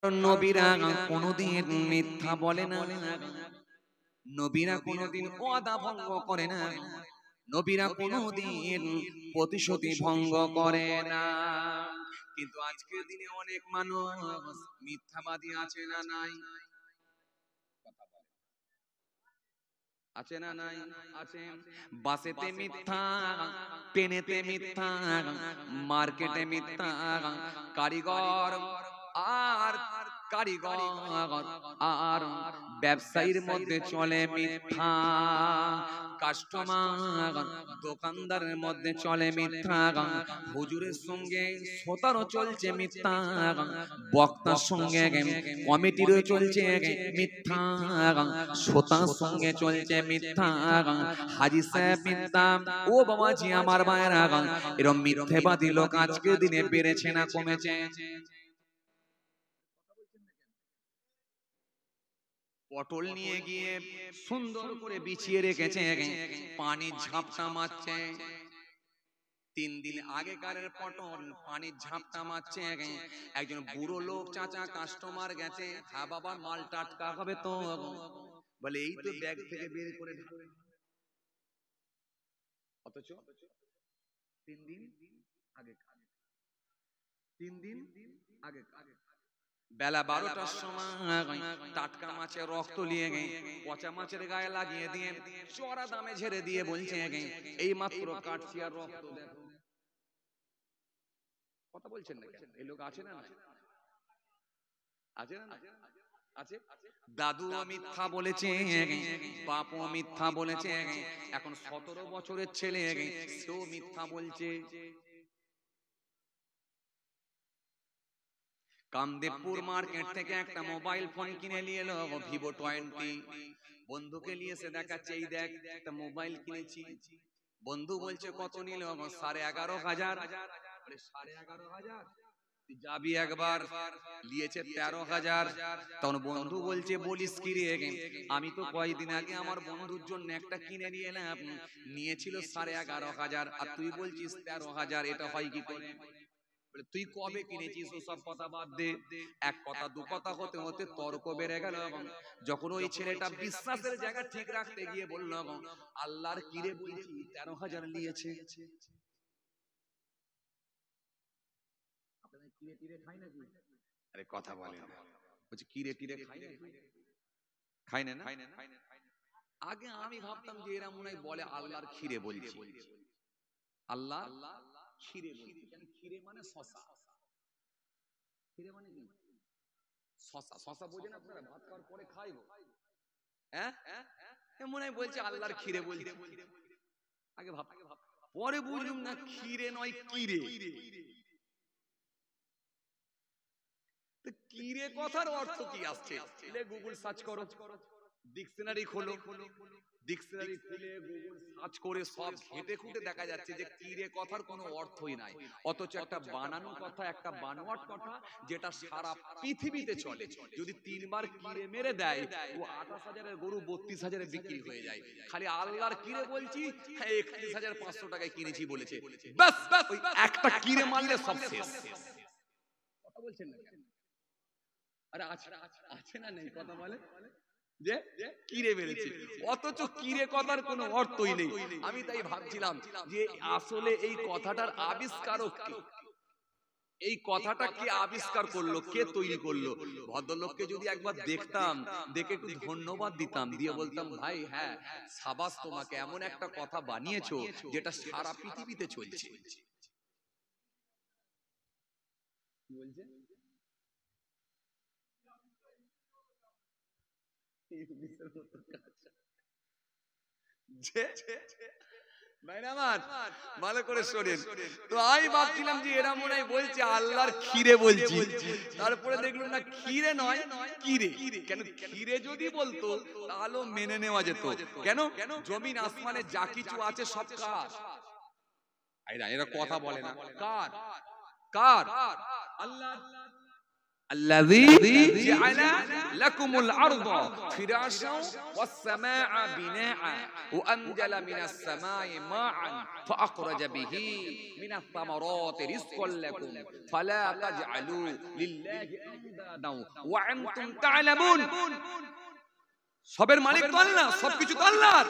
নবীরা কোনোদিন মিথ্যা বলে না, নবীরা কোনোদিন ওয়াদা ভঙ্গ করে না, নবীরা কোনোদিন প্রতিশ্রুতি ভঙ্গ করে না। কিন্তু আজকের দিনে অনেক মানুষ মিথ্যাবাদী আছে না নাই? আছে না নাই? আছে। বাসেতে মিথ্যা, ট্রেনেতে মিথ্যা, মার্কেটে মিথ্যা, কারিগর আর কারিগর আর ব্যবসায়ীর মধ্যে চলে মিথ্যা, কাস্টমার দোকানদারের মধ্যে চলে মিথ্যা, হুজুরের সঙ্গে শ্রোতারও চলছে মিথ্যা, বক্তার সঙ্গে কমিটিরও চলছে মিথ্যা, শ্রোতার সঙ্গে চলছে মিথ্যা, হাজী সাহেব মিথ্যা। ও বাবাজি আমার ভাইরা, এরকম মিথ্যাবাদী লোক আজকের দিনে বেড়েছে না কমেছে? পটল নিয়ে গিয়ে সুন্দর করে বিছিয়ে রেখেছে, পানির ঝাপটা মারছে। 3 দিন আগেকারের পটল পানির ঝাপটা মারছে। একজন বুড়ো লোক চাচা কাস্টমার গেছে, হ্যাঁ বাবা মাল টাটকা হবে তো, বলে এই তো ব্যাগ থেকে বের করে, অথচ 3 দিন আগে, 3 দিন আগে বেলা 12টার সময় টাটকা মাছের রক্ত নিয়ে পচা মাছের গায়ে লাগিয়ে দিয়ে চড়া দামে ঝেড়ে দিয়ে বলছে এই মাত্র কাটছি আর রক্ত দেখো। কথা বলছেন না কেন? এই লোক আছে না? আছে না? আছে। দাদুও মিথ্যা বলেছে, বাপও মিথ্যা বলেছে, এখন 17 বছরের ছেলে সেও মিথ্যা বলছে। কামদেবপুর মার্কেট থেকে একটা মোবাইল ফোন কিনে নিয়ে এলো ভিভো 20। বন্ধুকে নিয়ে এসে দেখাচ্ছে, এই দেখ একটা মোবাইল কিনেছি। বন্ধু বলছে কত নিল? 11,500। 11,500 যাবি একবার, নিয়েছে 13,000। তখন বন্ধু বলছে বলিস কি রে, আমি তো কয়েকদিন আগে আমার বন্ধুর জন্য একটা কিনে নিয়ে এলাম, নিয়েছিল 11,500 আর তুই বলছিস 13,000, এটা হয় কি করে? তুই কবে কিনেছিস? ওসব কথা বাদ দে। এক কথা দু কথা হতে হতে তর্ক বেড়ে গেল। যখন ওই ছেলেটা বিশ্বাসের জায়গা ঠিক রাখতে গিয়ে বলল, আল্লাহর কিরে বলছি 13,000 নিয়েছে। আপনারা কিরে টিরে খাই নাকি? আরে কথা বলেন না। বলছি কিরে টিরে খাই না? খাই না? আগে আমি ভাবতাম যে এরা মনে হয় বলে আল্লাহর খিরে বলছি, আল্লাহ খিরে বলছি। কেন খিরে মানে শশা। খিরে মানে কি? শশা। শশা বোঝেন আপনারা? ভাত খাওয়ার পরে খাইবো, হ্যাঁ মনে হয় বলছে আল্লাহর খিরে বলছি। আগে ভাব, পরে বুঝলুম না খিরে নয় কিরে। কিরে কথার অর্থ কি আসছে? গুগল সার্চ করো, ডিকশনারি খোলো, ডিকশনারি খুলে গুগল সার্চ করে সব ঘেটে খুঁটে দেখা যাচ্ছে যে কিরে কথার কোনো অর্থই নাই। অথচ একটা বানানো কথা, একটা বানোয়াট কথা, যেটা সারা পৃথিবীতে চলে। যদি 3 বার কিরে মেরে দেয়, ও 28,000 এর গরু 32,000 এ বিক্রি হয়ে যায়। খালি আল্লাহর কিরে বলছি, 31,500 টাকায় কিনেছি বলেছে, বাস ওই একটা কিরে মারলে সব শেষ। কথা বলছেন না কেন? আরে আছে না নেই? কথা বলে যে কিরে বেড়েছে, অথচ কিরে কথার কোনো অর্থই নেই। আমি তাই ভাবছিলাম যে আসলে এই কথাটার আবিষ্কারক কে? এই কথাটা কে আবিষ্কার করলো, কে তৈরি করলো? ভদ্রলোককে যদি একবার দেখতাম, দেখে একটু ধন্যবাদ দিতাম, দিয়ে বলতাম ভাই হ্যাঁ সাবাস তোমাকে, এমন একটা কথা বানিয়েছো যেটা সারা পৃথিবীতে চলছে। বলছে ভালো করে শোনেন তো। আমি ভাবছিলাম যে এরা মনে হয় বলছে আল্লাহর খিরে বলছি, তারপরে দেখলাম না খিরে নয় কিরে। কেন খিরে যদি বলতো তাহলে মেনে নেওয়া যেত। কেন? জমিন আসমানে যা কিছু আছে সব কার? এরা কথা বলে না। কার? কার? আল্লাহ। আল্লাযী জাআলা লাকুমুল আরদা ফিরাশাও ওয়াস সামাআ বিনাআ ওয়া আনজালা মিনাস সামাই মাআন ফাআখরাজা বিহি মিনাস সামারাতি রিজকাল লাকুম ফালা তাজআলু লিল্লাহি আনদাদা ওয়া আনতুম তা'লামুন। সবের মালিক তো আল্লাহ, সবকিছু তো আল্লাহর।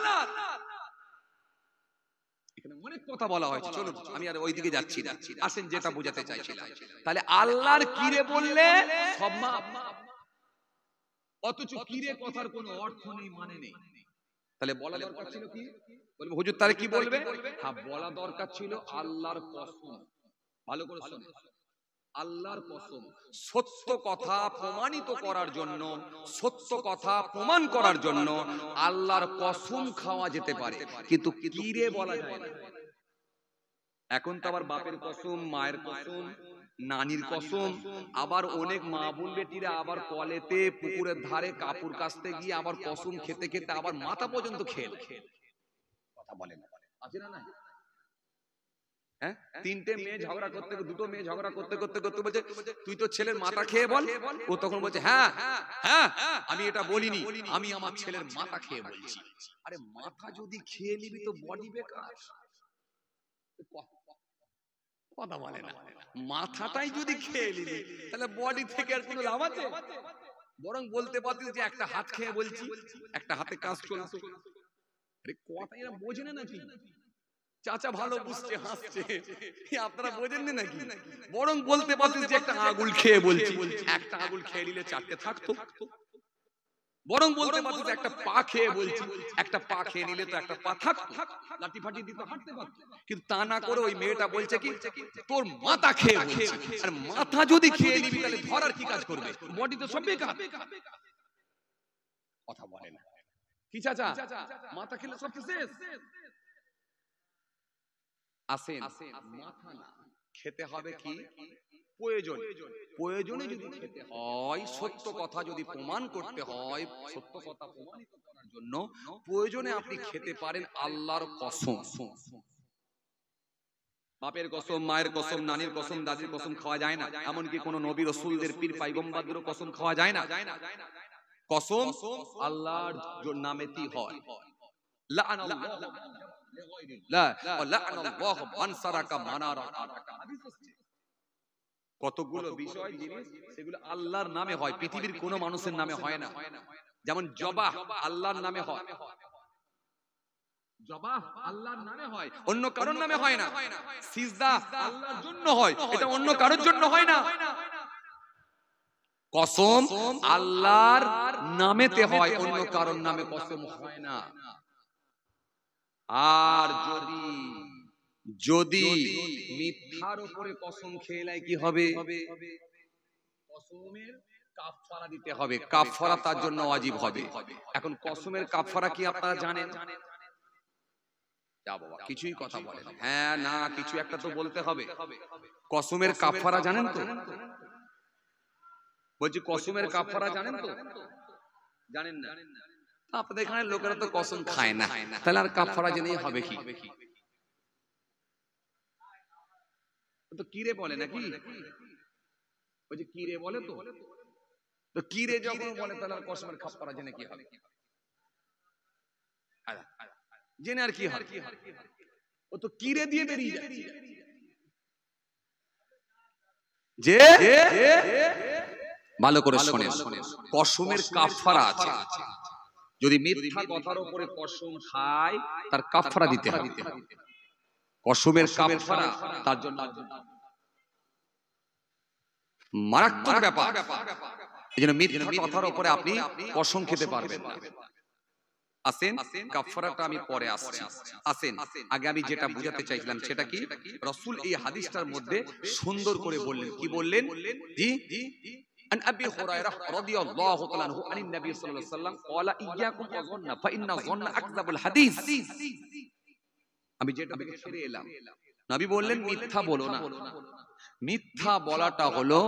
এখানে অনেক কথা বলা হয়েছে, চলুন আমি আর ওইদিকে যাচ্ছি না, আসেন যেটা বোঝাতে চাইছিলাম। তাহলে আল্লাহর কিরে বললে সব মাপ, অথচ কিরে কথার কোনো অর্থ নেই, মানে নেই। তাহলে বলা দরকার ছিল কি? বলবে হুজুর তাহলে কি বলবে? হ্যাঁ, বলা দরকার ছিল আল্লাহর কসম। ভালো করে শুনুন, আল্লাহর কসম। সত্য কথা প্রমাণিত করার জন্য, সত্য কথা প্রমাণ করার জন্য আল্লাহর কসম খাওয়া যেতে পারে, কিন্তু কিরে বলা যায় না। এখন তো আবার বাপের কসম, মায়ের কসম, নানির কসম, আবার অনেক মা বোন বেটিরা আবার কলেতে পুকুরের ধারে কাপড় কাচতে গিয়ে আবার কসম খেতে খেতে আবার মাথা পর্যন্ত খেল। কথা বলেন, আছে না? হ্যাঁ, তিনটে মেয়ে ঝগড়া করতে, দুটো মেয়ে ঝগড়া করতে করতে করতে বলছে তুই তো ছেলের মাথা খেয়ে বল। ও তখন বলছে হ্যাঁ হ্যাঁ আমি এটা বলিনি, আমি আমার ছেলের মাথা খেয়ে বলছি। আরে মাথা যদি খেয়ে নিবি তো বডি বেকার। কথা বলে না, মাথাটাই যদি খেয়ে নিবি তাহলে বডি থেকে আর কোনো লাভ আছে? বরং বলতে পারতিস যে একটা হাত খেয়ে বলছি, একটা হাতে কাজ চলছে। আরে কথা এরা বোঝে না নাকি? চাচা ভালো বুঝছে, হাসছে, আপনারা বোঝেননি নাকি? বরং বলতে পারতিস যে একটা আঙুল খেয়ে বলছি, একটা আঙুল খেয়ে নিলে চারটে থাকতো। বরং বলতে পারতিস একটা পা খেয়ে বলছি, একটা পা খেয়ে নিলে তো একটা পা থাকতো, লাঠি ফাটি দিতে হাঁটতে পারতো। কিন্তু তা না করে ওই মেয়েটা বলছে কি তোর মাথা খেয়ে বলছি। আর মাথা যদি খেয়ে নিবি তাহলে ধরার কি কাজ করবে? বডি তো সব বেকার। কথা বলে না কি চাচা? মাথা খেলে সব শেষ। আসেন, মাথা না খেতে হবে কি প্রয়োজন। প্রয়োজনে যদি খেতে হয়, সত্য কথা যদি প্রমাণ করতে হয়, সত্য কথা প্রমাণিত করার জন্য প্রয়োজনে আপনি খেতে পারেন আল্লাহর কসম। বাপের কসম, মায়ের কসম, নানির কসম, দাদির কসম খাওয়া যায় না। এমনকি কোন নবী রাসূলদের, পীর পয়গম্বরদের কসম খাওয়া যায় না। কসম আল্লাহর নামেতেই হয়। কতগুলো বিষয় জিনিস সেগুলো আল্লাহর নামে হয়, পৃথিবীর কোন মানুষের নামে হয় না। যেমন জবাহ আল্লাহর নামে হয়, জবাহ আল্লাহর নামে হয়, অন্য কারোর নামে হয় না। সিজদা আল্লাহর জন্য হয়, এটা অন্য কারোর জন্য হয় না। কসম আল্লাহর নামেতে হয়, অন্য কারোর নামে কসম হয় না। আর যদি মিথ্যার উপরে কসম খেয়ে নেয় কি হবে? কসমের কাফারা দিতে হবে, কাফারা তার জন্য ওয়াজিব হবে। এখন কসমের কাফারা কি আপনারা জানেন? যা বাবা কিছুই কথা বলেন, হ্যাঁ না কিছু একটা তো বলতে হবে। কসমের কাফারা জানেন তো? বলছি কসমের কাফারা জানেন তো? জানেন না? আপনাদের এখানে লোকেরা তো কসম খায় না, তাহলে আর কাফারা জেনেই হবে কি? তো কিরে বলে নাকি? বলছি কিরে বলে তো, তো কিরে যখন বলে তাহলে আর কসমের কাফারা জেনে কি হবে? জেনে আর কি হবে? ও তো কিরে দিয়ে বেরিয়ে যায় যে। ভালো করে শুনেন, কসমের কাফারা আছে। যদি মিথ্যা কথার উপরে কসম খায় তার কাফারা দিতে হবে। কসমের কাফারা তার জন্য মারাত্মক ব্যাপার। এজন্য মিথ্যা কথার উপরে আপনি কসম খেতে পারবেন না। আসেন, কাফারাটা আমি পরে আসছি। আসেন, আগে আমি যেটা বুঝাতে চাইছিলাম সেটা কি, রাসূল এই হাদিসটার মধ্যে সুন্দর করে বললেন। কি বললেন? জি, عن أبي هريرة رضي الله تعالى عنه عن النبي صلى الله عليه وسلم قال إياكم والظن فإن الظن أكذب الحديث। আমি যেটা ছেড়ে এলাম, নবী বললেন মিথ্যা বলো না। মিথ্যা বলাটা হলো,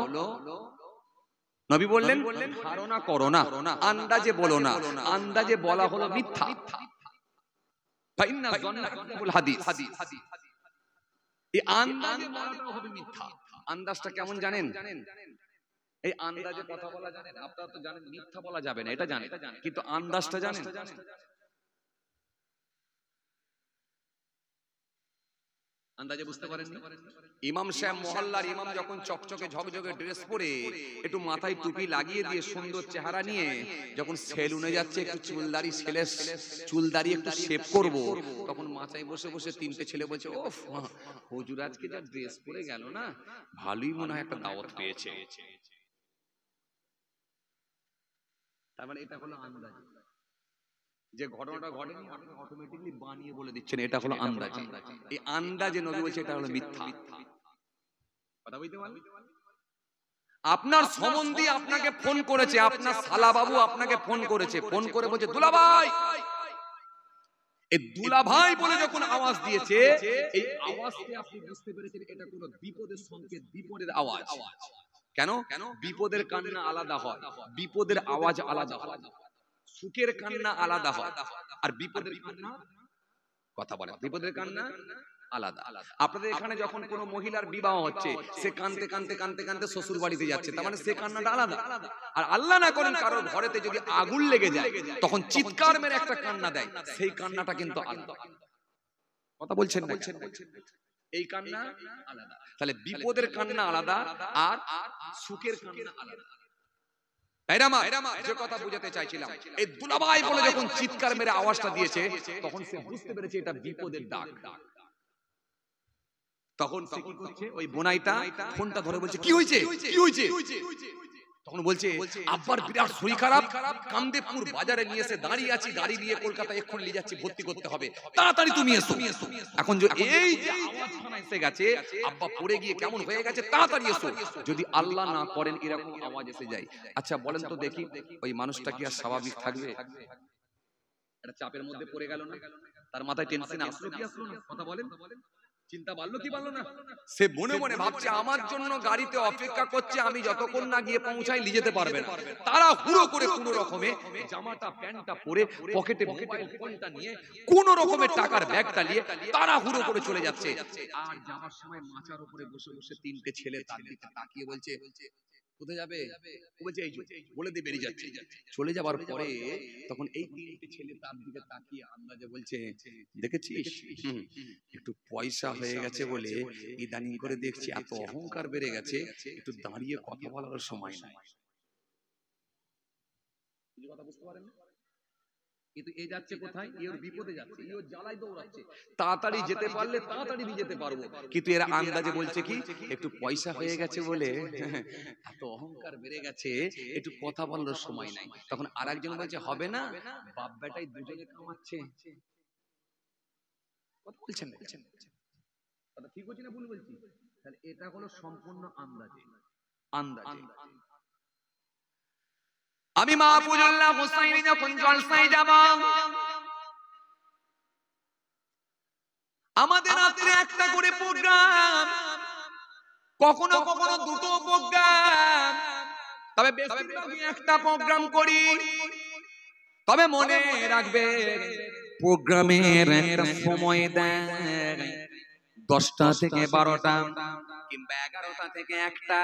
নবী বললেন ধারণা করো না, আন্দাজে বলো না। আন্দাজে বলা হলো মিথ্যা। فإن الظن أكذب الحديث। এই আন্দাজে বলাটা হবে মিথ্যা। আন্দাজটা কেমন জানেন? এই আন্দাজে কথা বলা জানেন? আপনারা তো জানেন মিথ্যা বলা যাবে না, এটা জানেন, কিন্তু আন্দাজটা জানেন? আন্দাজে বুঝতে পারেননি? ইমাম সাহেব মহল্লার ইমাম যখন চকচকে ঝকঝকে ড্রেস পরে একটু মাথায় টুপি লাগিয়ে দিয়ে সুন্দর চেহারা নিয়ে যখন সেলুনে যাচ্ছে, একটু চুলদাড়ি ছেলে চুলদাড়ি একটু শেভ করব, তখন মাথায় বসে বসে তিনটে ছেলে বলছে, ওফ হুজুর আজকে যা ড্রেস পরে গেল না, ভালোই মনে হয় একটা দাওয়াত পেয়েছে। তার মানে এটা হলো আন্দাজ। যে ঘটনাটা ঘটেনি আপনি অটোমেটিক্যালি বানিয়ে বলে দিচ্ছেন এটা হলো আন্দাজ। এই আন্দাজে নবী বলছে এটা হলো মিথ্যা। কথা বুঝতে পারলেন? আপনার সম্বন্ধী আপনাকে ফোন করেছে, আপনার শালা বাবু আপনাকে ফোন করেছে, ফোন করে বলছে দুলাভাই, এই দুলাভাই বলে যখন আওয়াজ দিয়েছে, এই আওয়াজে আপনি বুঝতে পেরেছেন এটা কোনো বিপদের সংকেত, বিপদের আওয়াজ। কেন? বিপদের কান্না আলাদা হয়, বিপদের আওয়াজ আলাদা হয়, সুখের কান্না আলাদা হয়, আর বিপদের কান্না, কথা বলেন, বিপদের কান্না আলাদা। আপনাদের এখানে যখন কোনো মহিলার বিবাহ হচ্ছে, সে কাঁদতে কাঁদতে কাঁদতে কাঁদতে শ্বশুর বাড়িতে যাচ্ছে, তার মানে সে কান্নাটা আলাদা। আর আল্লাহ না করেন কারোর ঘরেতে যদি আগুন লেগে যায়, তখন চিৎকার মেরে একটা কান্না দেয়, সেই কান্নাটা কিন্তু আলাদা। কথা বলছেন না? এই কান্না আলাদা। তাহলে বিপদের কান্না আলাদা আর সুখের কান্না আলাদা। যে কথা বুঝাতে চাইছিলাম, এই দুলাভাই বলে যখন চিৎকার মেরে আওয়াজটা দিয়েছে, তখন সে বুঝতে পেরেছে এটা বিপদের ডাক। তখন সে কি করছে, ওই বোনাইটা ফোনটা ধরে বলছে, কি হয়েছে কি হয়েছে? তখন বলছে আব্বার বিরাট শরীর খারাপ, কামদেবপুর বাজারে নিয়ে এসে দাঁড়িয়ে আছি, গাড়ি নিয়ে কলকাতা এক্ষুনি নিয়ে যাচ্ছি, ভর্তি করতে হবে, তাড়াতাড়ি তুমি এসো। এখন যে এই যে আওয়াজখানা এসে গেছে, আব্বা পড়ে গিয়ে কেমন হয়ে গেছে, তাড়াতাড়ি এসো। যদি আল্লাহ না করেন এরকম আওয়াজ এসে যায়, আচ্ছা বলেন তো দেখি, ওই মানুষটা কি আর স্বাভাবিক থাকবে? একটা চাপের মধ্যে পড়ে গেল না? তার মাথায় টেনশন আসলো কি আসলো না? কথা বলেন, চিন্তা বাড়লো কি বাড়লো না? সে মনে মনে ভাবছে আমার জন্য গাড়িতে অপেক্ষা করছে, আমি যতক্ষণ না গিয়ে পৌঁছাই নিয়ে যেতে পারবে না। তারা হুড়ো করে কোনো রকমে জামাটা প্যান্টটা পরে, পকেটে মোবাইল ফোনটা নিয়ে, কোন রকমের টাকার ব্যাগটা নিয়ে তারা হুড়ো করে চলে যাচ্ছে। আর যাওয়ার সময় মাচার উপরে বসে বসে তিনটে ছেলে তার দিকে তাকিয়ে বলছে, কোথায় যাবে? বলছে এই বলে দিয়ে বেরিয়ে যাচ্ছে। চলে যাবার পরে তখন এই তিনটে ছেলে তার দিকে তাকিয়ে আন্দাজে বলছে, দেখেছিস একটু পয়সা হয়ে গেছে বলে ইদানিং করে দেখছি এত অহংকার বেড়ে গেছে, একটু দাঁড়িয়ে কথা বলার সময় নাই। কথা বুঝতে পারেন? কিন্তু এ যাচ্ছে কোথায়? এর বিপদে যাচ্ছে, এর জ্বালায় দৌড়াচ্ছে। তাড়াতাড়ি যেতে পারলে তাড়াতাড়ি নিয়ে যেতে পারবো, কিন্তু এরা আন্দাজে বলছে কি একটু পয়সা হয়ে গেছে বলে এত অহংকার বেড়ে গেছে, একটু কথা বলার সময় নাই। তখন আরেকজন বলছে হবে না, বাপ বেটাই দুজনে কামাচ্ছে। কথা বলছেন বলছেন কথা ঠিক বলছি না ভুল বলছি? তাহলে এটা হলো সম্পূর্ণ আন্দাজে। আন্দাজে আমি মাহফুজুল্লাহ হুসাইনি যখন জলসায় যাব, আমাদের রাত্রে একটা করে প্রোগ্রাম, কখনো কখনো দুটো প্রোগ্রাম, তবে বেশিরভাগই একটা প্রোগ্রাম করি। তবে মনে রাখবে প্রোগ্রামের একটা সময় দেয়, 10টা থেকে 12টা, কিংবা 11টা থেকে 1টা,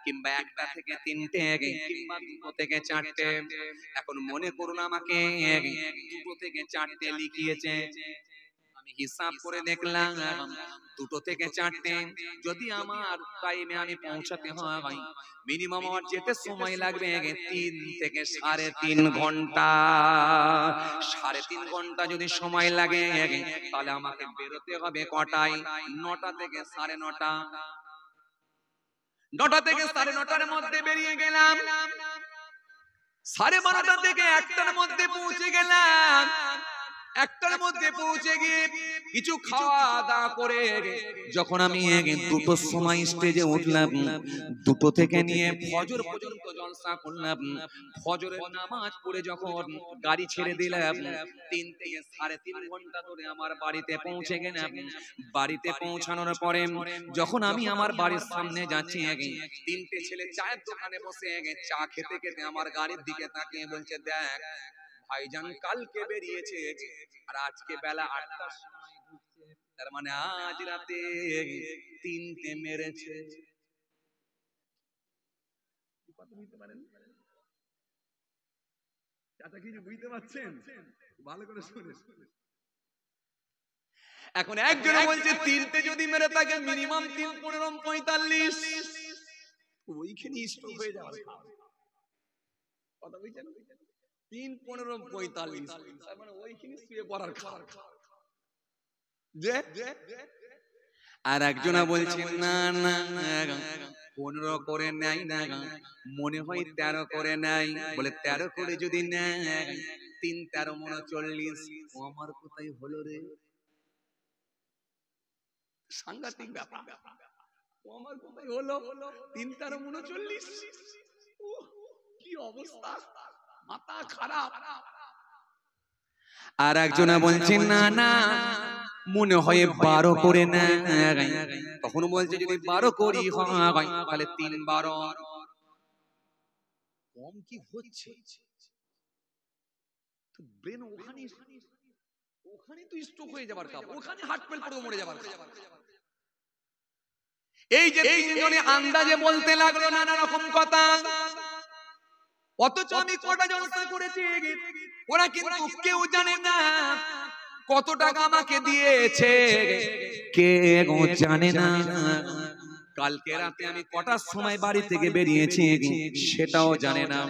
কিংবা 1টা থেকে 3টে, কিংবা 2টো থেকে 4টে। এখন মনে করুন আমাকে 2টো থেকে 4টে লিখিয়েছে, আমি হিসাব করে দেখলাম 2টো থেকে 4টে যদি আমার টাইমে আমি পৌঁছাতে হয়, মিনিমাম আমার যেতে সময় লাগবে 3 থেকে 3.5 ঘন্টা। 3.5 ঘন্টা যদি সময় লাগে, তাহলে আমাকে বেরোতে হবে কটায়? 9টা থেকে 9:30। 9টা থেকে 9:30-র মধ্যে বেরিয়ে গেলাম, 12:30 থেকে 1টার মধ্যে পৌঁছে গেলাম। 1টার মধ্যে পৌঁছে গিয়ে কিছু খাওয়া দাওয়া করে যখন আমি 2টোর সময় স্টেজে উঠলাম, 2টো থেকে নিয়ে ফজর পর্যন্ত জলসা করলাম। ফজরের নামাজ পড়ে যখন গাড়ি ছেড়ে দিলাম, 3 থেকে 3.5 ঘন্টা ধরে আমার বাড়িতে পৌঁছে গেলাম। বাড়িতে পৌঁছানোর পরে যখন আমি আমার বাড়ির সামনে যাচ্ছি, 3টে ছেলে চায়ের দোকানে বসে চা খেতে খেতে আমার গাড়ির দিকে তাকিয়ে বলছে, দেখ ভাইজান কালকে বেরিয়েছে আর আজকে বেলা 8টার সময় ঢুকছে, তার মানে আজ রাতে 3টে মেরেছে। বুঝতে পারেন? চাচা কিছু বুঝতে পারছেন? ভালো করে শুনেন। এখন একজনে বলছে তিনটে যদি মেরে থাকে মিনিমাম 3 15 45, ওইখানে স্ট্রোক হয়ে যাবে। কথা বুঝছেন? 3 15 45, তার মানে ওইখানে শুয়ে পড়ার খাওয়ার যে। আর একজনা বলছে না না 15 করে নাই না, মনে হয় 13 করে নাই। বলে 13 করে যদি নেয় 3 13 39, আমার কোথায় হলো রে? সাংঘাতিক ব্যাপার। আমার কোথায় হলো 3 13 39? কি অবস্থা, মাথা খারাপ। আর একজনা বলছে না না মনে হয় 12 করে না। তখন বলছে যদি 12 করি হয় তাহলে 3 12 কম কি হচ্ছে? তো ব্রেন ওখানে তো স্ট্রোক হয়ে যাবার কাজ, ওখানে হার্ট ফেল করে মরে যাবার কাজ। এই যে তিনজনে আন্দাজে বলতে লাগলো নানা রকম কথা, অথচ আমি কটা জলসা করেছি ওরা কিন্তু কেউ জানে না কত টাকা আমাকে দিয়েছে, কেউ জানে না কালকে রাতে আমি কটার সময় বাড়ি থেকে বেরিয়েছি সেটাও জানে না।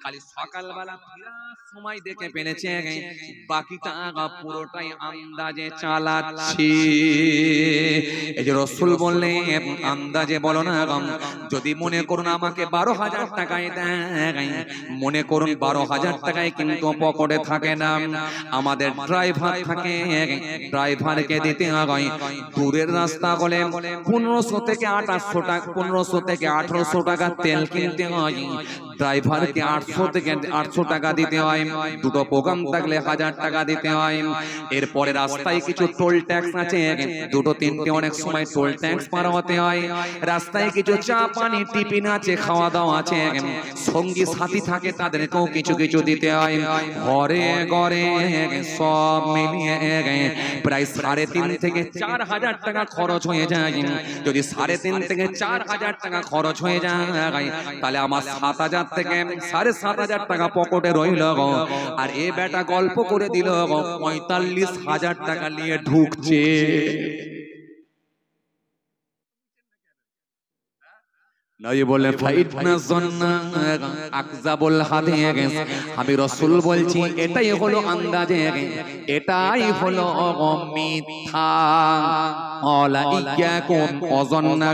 খালি সকালবেলা ফেরার সময় দেখে ফেলেছে, বাকিটা পুরোটাই আন্দাজে চালাচ্ছি। এই যে রাসূল বললেন আন্দাজে বলো না, যদি মনে করুন আমাকে 12,000 টাকায় দেয়, মনে করুন 12,000 টাকায় কিন্তু পকেটে থাকে না, আমাদের ড্রাইভার থাকে, ড্রাইভারকে দিতে হয় দূরের রাস্তা বলে 1500 থেকে 2800 টাকা, 1500 থেকে 1800 টাকা তেল কিনতে হয়, ড্রাইভারকে 800 থেকে 800 টাকা দিতে হয়, দুটো প্রোগ্রাম থাকলে 1000 টাকা দিতে হয়। এরপরে রাস্তায় কিছু টোল ট্যাক্স আছে, দুটো তিনটে অনেক সময় টোল ট্যাক্স পার হতে হয়, রাস্তায় কিছু চা পানি টিফিন আছে, খাওয়া দাওয়া আছে, সঙ্গী সাথী থাকে তাদেরকেও কিছু কিছু দিতে হয়, ঘরে ঘরে সব মিলিয়ে প্রায় 3.5 থেকে 4,000 টাকা খরচ হয়ে যায়। যদি 3.5 থেকে 4,000 টাকা খরচ হয়ে যায় তাহলে আমার 7,000 থেকে 7,500 টাকা পকেটে রইল, আর এ বেটা গল্প করে দিল 45,000 টাকা নিয়ে ঢুকছে। নবী বলে ফাইটনা জন্না আকযাবুল হাদিস, আমি রাসূল বলছি এটাই হলো আন্দাজে, এটাই হলো মিথ্যা। আলা ইয়াকুম ওয়াজন্না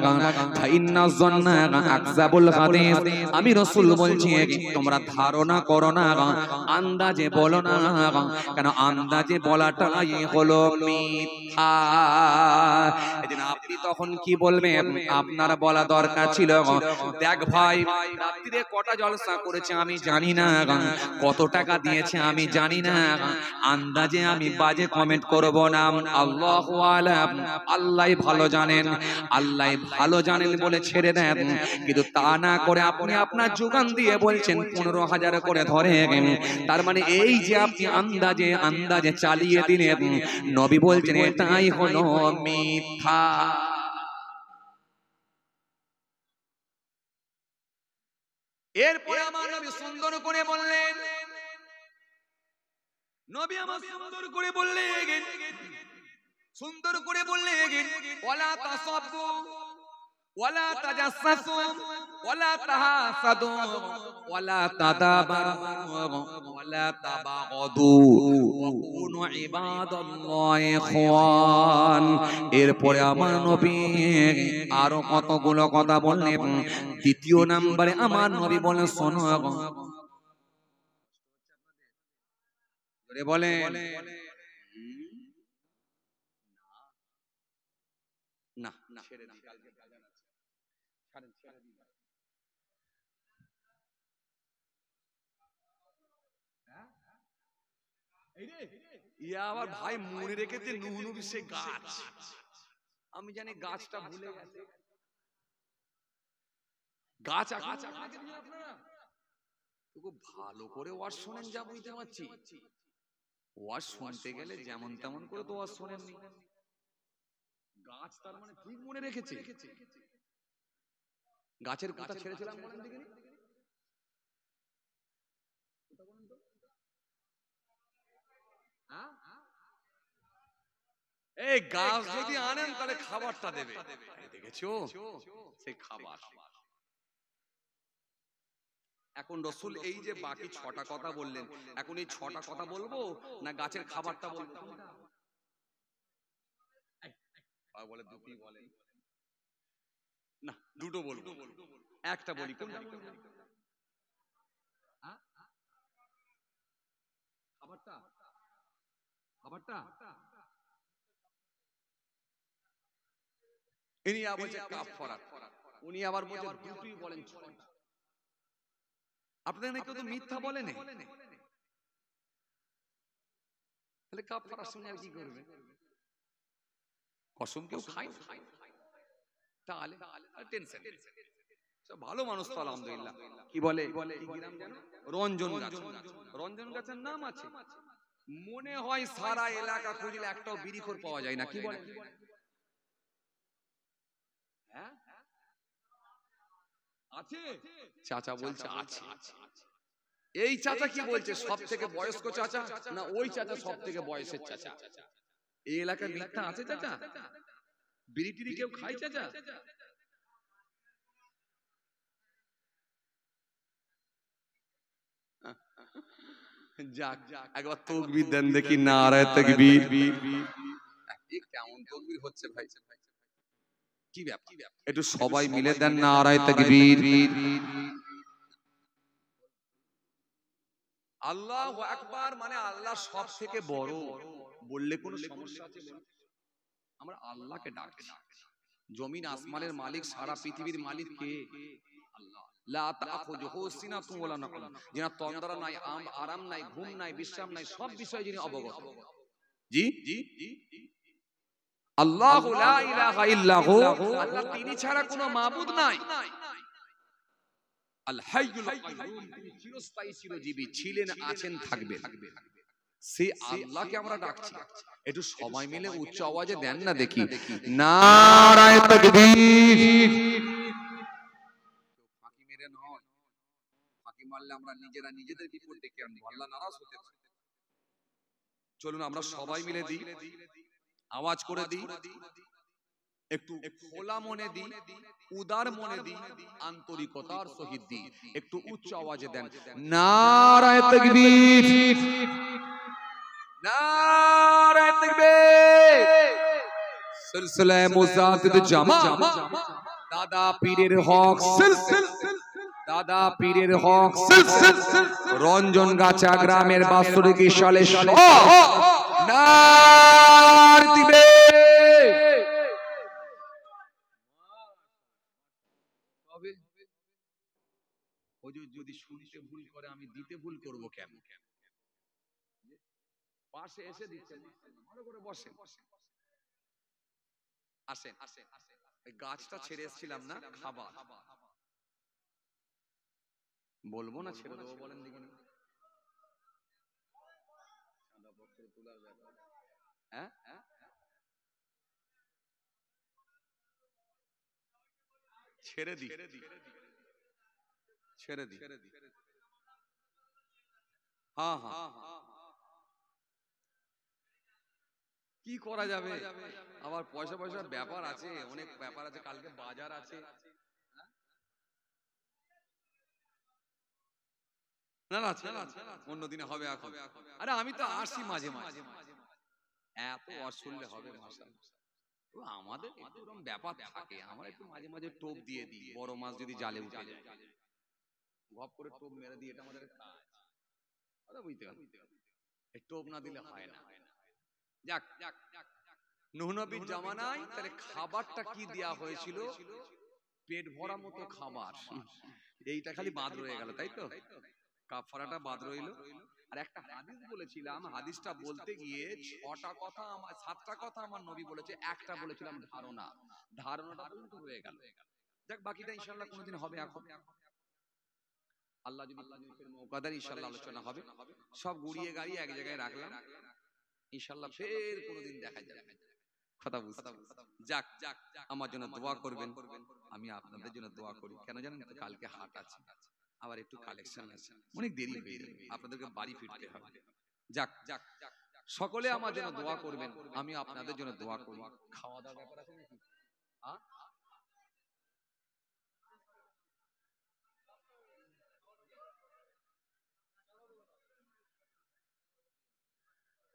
ফাইন্না জন্না আকযাবুল হাদিস, আমি রাসূল বলছি তোমরা ধারণা করো না, আন্দাজে বলো না, কেন আন্দাজে বলাটাই হলো মিথ্যা। এজন্য আপনি তখন কি বলবেন? আপনার বলা দরকার ছিল দেখ ভাই রাত্রিরে কটা জলসা করেছে আমি জানি না, কত টাকা দিয়েছে আমি জানি না, আন্দাজে আমি বাজে কমেন্ট করব না, আল্লাহু আলাম, আল্লাহ ভালো জানেন, আল্লাহ ভালো জানেন বলে ছেড়ে দেন। কিন্তু তা না করে আপনি আপনার যোগান দিয়ে বলছেন 15,000 করে ধরে, তার মানে এই যে আপনি আন্দাজে আন্দাজে চালিয়ে দিলেন, নবী বলছেন এটাই হলো মিথ্যা। এরপরে আমার নবী সুন্দর করে বললেন, নবী আমার সুন্দর করে বললেন, সুন্দর করে বললেন ওয়ালা তাসাব্বু ওয়ালা তাজাসসু ওয়ালা তাহাসাদু ওয়ালা তাদাবারু ওয়ালা তাবাগাদু ওয়া কুনু ইবাদাল্লাহি ইখওয়ান। এরপরে আমার নবী আরো কতগুলো কথা বললেন। দ্বিতীয় নম্বরে আমার নবী বলেন শোনো, বলেন না না ছেড়ে দিন, কালকে বাজার আছে, ছাড়েন ছেড়ে দিন। ইয়া আবার ভাই মনে রেখেছে নূহ নবী সে গাছ, আমি জানি গাছটা ভুলে গেছে। গাছ আপনারা খুব ভালো করে ওয়াজ শোনেন, যা বুঝতে পারছি। ওয়াজ শুনতে গেলে যেমন তেমন করে তো ওয়াজ শোনেননি। গাছ তার মানে ঠিক মনে রেখেছে। গাছের কথা ছেড়েছিলাম বলেন দেখিনি, এই গাছ যদি আনেন তাহলে খাবারটা দেবে, দেখেছো সেই খাবার। এখন রসুল এই যে বাকি 6টা কথা বললেন, এখন এই 6টা কথা বলবো না গাছের খাবারটা বলবো? বলে দুটি বলেন না, দুটো বলবো, একটা বলি। কোনটা বলবো? খাবারটা, খাবারটা ইনি আবার বলছে কাফারা, উনি আবার বলছে দুটোই বলেন 6টা। আপনাদের নাকি কেউ তো মিথ্যা বলেন, তাহলে কাফারা শুনে আর কি করবে? কসম কেউ খায় তাহলে টেনশন। সব ভালো মানুষ তো আলহামদুলিল্লাহ। কি বলে কি গ্রাম জানো? রঞ্জন গাছ। রঞ্জন গাছের নাম আছে, মনে হয় সারা এলাকা খুঁজলে একটাও বিড়িখোর পাওয়া যায় না। কি বলে? হ্যাঁ আছে, চাচা বলছে আছে। এই চাচা কি বলছে, সব থেকে বয়স্ক চাচা না ওই চাচা সব থেকে বয়সের চাচা? এই এলাকার মিথ্যা আছে চাচা? বিড়ি টিড়ি কেউ খায় চাচা? যাক, একবার তাকবীর দেন দেখি, নারায়ে তাকবীর। কেমন তাকবীর হচ্ছে ভাই, কি ব্যাপার? একটু সবাই মিলে দেন নারায়ে তাকবীর। আল্লাহু আকবার, মানে আল্লাহ সব থেকে বড় বললে কোনো সমস্যা আছে? আমরা আল্লাহকে ডাকছি। জমিন আসমানের মালিক, সারা পৃথিবীর মালিক কে? আল্লাহ। লা তাখুযুহু সিনাতুন ওয়ালা নাওম, যিনি তন্দ্রা নাই, আরাম নাই, ঘুম নাই, বিশ্রাম নাই, সব বিষয়ে যিনি অবগত। জি আল্লাহু লা ইলাহা ইল্লাহু, আল্লাহ তিনি ছাড়া কোনো মাবুদ নাই। আল হাইয়ুল কাইয়ুম, তিনি চিরস্থায়ী চিরজীবী, ছিলেন, আছেন, থাকবেন। সেই আল্লাহকে আমরা ডাকছি। একটু সবাই মিলে উচ্চ আওয়াজে দেন না দেখি, নারায়ে তাকবীর। ফাঁকি মেরে নয়, ফাঁকি মারলে আমরা নিজেরা নিজেদের বিপদ ডেকে আনবো, আল্লাহ নারাজ হতে পারে। চলুন আমরা সবাই মিলে দিই, আওয়াজ করে দিই, একটু খোলা মনে দিই, উদার মনে দিই, আন্তরিকতার সহিত দিই। একটু উচ্চ আওয়াজে দেন, নারায়ে তাকবীর, নারায়ে তাকবীর। সিলসিলায়ে মুজাদ্দিদ জামা, দাদা পীরের হক সিলসিলা, দাদা পীরের হক সিলসিলা, রঞ্জনগাছা গ্রামের 62 সালে নারায়ে তাকবীর। হুজুর যদি শুনতে ভুল করে আমি দিতে ভুল করব কেন? পাশে এসে দিচ্ছেন, ভালো করে বসেন, আসেন। এই গাছটা ছেড়ে এসেছিলাম না, খাবার বলবো না ছেড়ে দেবো বলেন দেখি? হ্যাঁ ছেড়ে দি, ছেড়ে দি। হ্যাঁ হ্যাঁ, কি করা যাবে? আবার পয়সা পয়সার ব্যাপার আছে, অনেক ব্যাপার আছে, কালকে বাজার আছে। না না অন্য দিনে হবে এখন। আরে আমি তো আসি মাঝে মাঝে, এত অশুনলে হবে? আমাদের একটু এরকম ব্যাপার থাকে, আমরা একটু মাঝে মাঝে টোপ দিয়ে দিই, বড় মাছ যদি জালে উঠে যায় গপ করে টোপ মেরে দিই, এটা আমাদের কাজ। বুঝতে পারছি, টোপ না দিলে হয় না। যাক, নূহ নবীর জামানায় তাহলে খাবারটা কি দেয়া হয়েছিল? পেট ভরা মতো খাবার, এইটা খালি বাদ রয়ে গেল, তাই তো? কাফারাটা বাদ রইল। আর একটা হাদিস বলেছিলাম, হাদিসটা বলতে গিয়ে 6টা কথা, আমার 7টা কথা আমার নবী বলেছে, একটা বলেছিলাম ধারণা, ধারণাটা পর্যন্ত হয়ে গেল। যাক, বাকিটা ইনশাআল্লাহ কোনোদিন হবে। এখন আল্লাহ যদি মৌকা দেন ইনশাআল্লাহ আলোচনা হবে। সব গুড়িয়ে গাড়িয়ে এক জায়গায় রাখলাম, ইনশাআল্লাহ ফের কোনোদিন দেখা যাবে। কথা বুঝতে? যাক, আমার জন্য দোয়া করবেন, আমি আপনাদের জন্য দোয়া করি। কেন জানেন তো? কালকে হাট আছে, আবার একটু কালেকশন আছে, অনেক দেরি হয়ে যাবে, আপনাদেরকে বাড়ি ফিরতে হবে। যাক, সকলে আমার জন্য দোয়া করবেন, আমি আপনাদের জন্য দোয়া করি। খাওয়া দাওয়ার ব্যাপার আছে নাকি?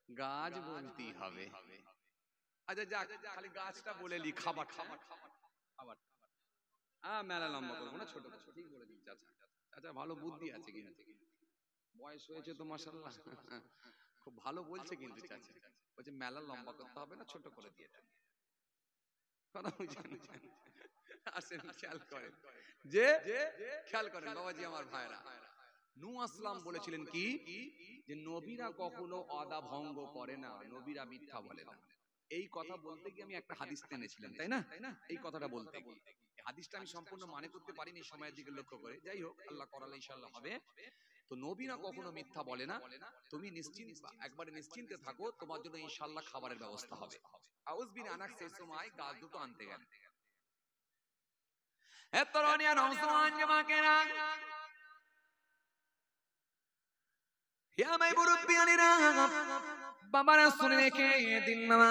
গাছ বলতেই হবে। আচ্ছা যাক, খালি গাছটা বলে লি। খাবার খাবার খাবার মেলা লম্বা করবো না, ছোট করবো। ঠিক বলে দিন চাচা। চাচা ভালো বুদ্ধি আছে কিন্তু, বয়স হয়েছে তো মাশাআল্লাহ। খুব ভালো বলছে কিন্তু চাচা। বলছে মেলা লম্বা করতে হবে না, ছোট করে দিয়ে দেন। কথা বুঝছেন? আসেন খেয়াল করেন, যে খেয়াল করেন বাবাজি আমার ভাইরা। নূহ আসলাম বলেছিলেন কি, যে নবীরা কখনো ওয়াদা ভঙ্গ করে না, নবীরা মিথ্যা বলে না। এই কথা বলতে গিয়ে আমি একটা হাদিস টেনেছিলাম, তাই না? এই কথাটা বলতে গিয়ে হাদিসটা আমি সম্পূর্ণ মানে করতে পারিনি সময়ের দিকে লক্ষ্য করে। যাই হোক, আল্লাহ করালে ইনশাআল্লাহ হবে। তো নবীরা কখনো মিথ্যা বলে না। তুমি নিশ্চিন্ত, একবারে নিশ্চিন্তে থাকো, তোমার জন্য ইনশাআল্লাহ খাবারের ব্যবস্থা হবে। আউজ বিন আনাস সেই সময় গাছ দুটো আনতে গেল। এতরনিয়া নওজওয়ান জামাকেরা, হে আমার মুরব্বিয়ানেরা, বাবারা শুনে রেখে দিন বাবা,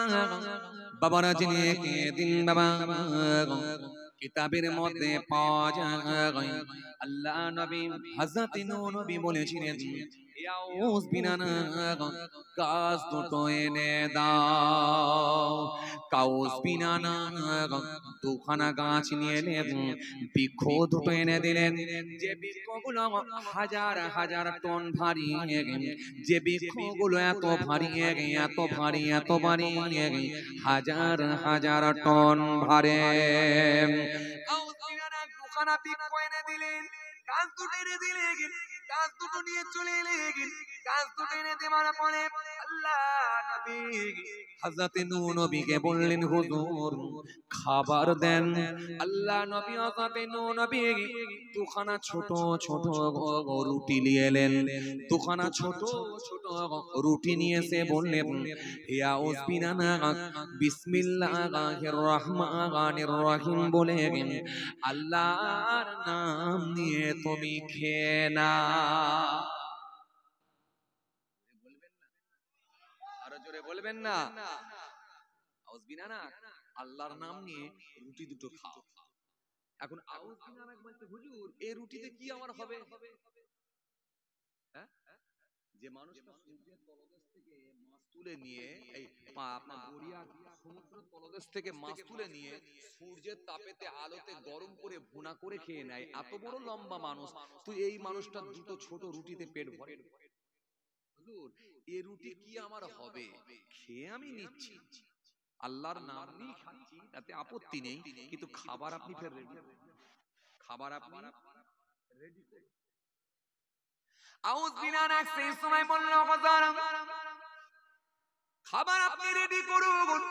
বাবারা জেনে রেখে দিন বাবা। কিতাবের মধ্যে পাওয়া যায়, আল্লাহ নবী হযরত নূহ নবী বলেছিলেন, ইয়াউস বিনানা গাছ দুটো এনে দাও। কাউস বিনানা দুখানা গাছ নিয়ে এলেন, বৃক্ষ দুটো এনে দিলেন। যে বৃক্ষগুলো হাজার হাজার টন ভারী, যে বৃক্ষগুলো এত ভারী, এত ভারী, এত ভারী, হাজার হাজার টন ভারে। দুখানা বৃক্ষ এনে দিলেন, গাছ দুটো এনে দিলেন, গাছ দুটো নিয়ে চলে এলেন। গাছ দুটো এনে দেওয়ার পরে আল্লাহ নবী হযরত নূহ নবীকে বললেন, হুজুর খাবার দেন। আল্লাহ নবী হযরত নূহ নবী দুখানা ছোট ছোট রুটি নিয়ে এলেন। দুখানা ছোট ছোট রুটি নিয়ে এসে বললেন, ইয়া উসবিনানা বিসমিল্লাহির রহমানির রহিম বলে আল্লাহর নাম নিয়ে তুমি খেয়ে না। আরো জোরে বলবেন না? আউজ বিনানা আল্লাহর নাম নিয়ে রুটি দুটো খাও। এখন আউজ বিনানা বলতে, হুজুর এই রুটিতে কি আমার হবে? হ্যাঁ, যে মানুষটা সূর্যের তলদেশ থেকে মাছ তুলে নিয়ে, এই আপনার দরিয়া সমুদ্রের তলদেশ থেকে মাছ তুলে নিয়ে সূর্যের তাপেতে আলোতে গরম করে ভুনা করে খেয়ে নেয়, এত বড় লম্বা মানুষ, তুই এই মানুষটা দুটো ছোট রুটিতে পেট ভরে? হুজুর এই রুটি কি আমার হবে? খেয়ে আমি নিচ্ছি, আল্লাহর নাম নিয়ে খাচ্ছি, তাতে আপত্তি নেই, কিন্তু খাবার আপনি ফের রেডি, খাবার আপনি রেডি করুন। আউজ বিনানা সেই সময় বলল, খাবার আপনি রেডি করুন,